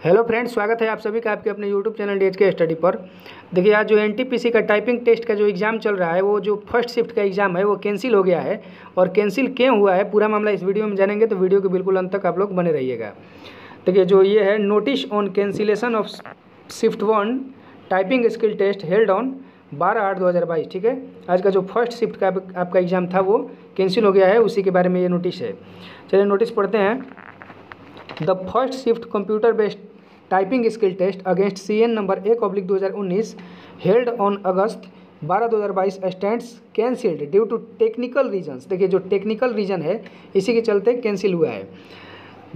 Hello friends, स्वागत है आप सभी का आपके अपने यूट्यूब चैनल DHK स्टडी पर। देखिए, आज जो NTPC का टाइपिंग टेस्ट का जो एग्ज़ाम चल रहा है, वो जो फर्स्ट शिफ्ट का एग्ज़ाम है वो कैंसिल हो गया है। और कैंसिल क्यों हुआ है पूरा मामला इस वीडियो में जानेंगे, तो वीडियो के बिल्कुल अंत तक आप लोग बने रहिएगा। देखिए, जो ये है notice on cancellation of shift 1 typing skill test held on 12/8/2022। ठीक है, आज का जो फर्स्ट शिफ्ट का आपका एग्ज़ाम था वो कैंसिल हो गया है, उसी के बारे में ये नोटिस है। चलिए नोटिस पढ़ते हैं। The first shift computer based typing skill test against CN number 1/2019 held on August 12/2022 stands cancelled due to technical reasons. देखिए, जो टेक्निकल रीजन है इसी के चलते कैंसिल हुआ है।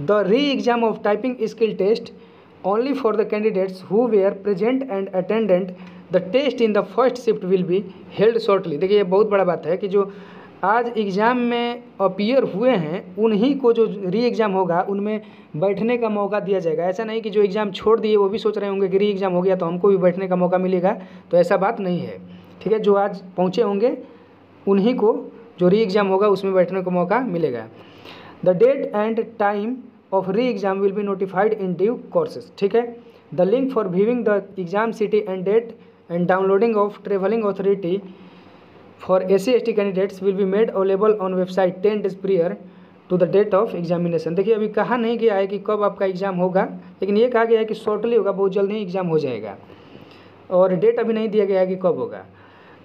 The re exam of typing skill test only for the candidates who were present and attended the test in the first shift will be held shortly. देखिए, ये बहुत बड़ा बात है कि जो आज एग्ज़ाम में अपीयर हुए हैं उन्हीं को जो री एग्ज़ाम होगा उनमें बैठने का मौका दिया जाएगा। ऐसा नहीं कि जो एग्ज़ाम छोड़ दिए वो भी सोच रहे होंगे कि री एग्ज़ाम हो गया तो हमको भी बैठने का मौका मिलेगा, तो ऐसा बात नहीं है। ठीक है, जो आज पहुँचे होंगे उन्हीं को जो री एग्ज़ाम होगा उसमें बैठने का मौका मिलेगा। The date and time of re exam will be notified in due courses. ठीक है, the link for viewing the exam city and date and downloading of travelling authority for SC/ST candidates will be made available on website 10 days prior to the date of examination। देखिए, अभी कहा नहीं गया है कि कब आपका एग्ज़ाम होगा, लेकिन ये कहा गया है कि शॉर्टली होगा, बहुत जल्द ही एग्ज़ाम हो जाएगा। और डेट अभी नहीं दिया गया है कि कब होगा।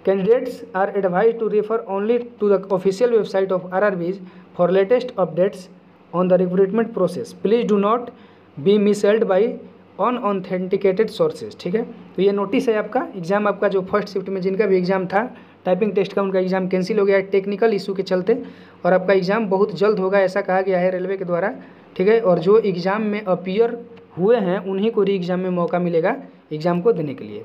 Candidates are advise to refer only to the official website of RRBs for latest updates on the recruitment process. Please do not be misled by unauthenticated sources. ठीक है, तो ये नोटिस है आपका। एग्ज़ाम आपका जो फर्स्ट शिफ्ट में जिनका भी एग्ज़ाम था टाइपिंग टेस्ट का, उनका एग्ज़ाम कैंसिल हो गया है टेक्निकल इशू के चलते, और आपका एग्ज़ाम बहुत जल्द होगा ऐसा कहा गया है रेलवे के द्वारा। ठीक है, और जो एग्ज़ाम में अपीयर हुए हैं उन्हीं को री एग्ज़ाम में मौका मिलेगा एग्ज़ाम को देने के लिए।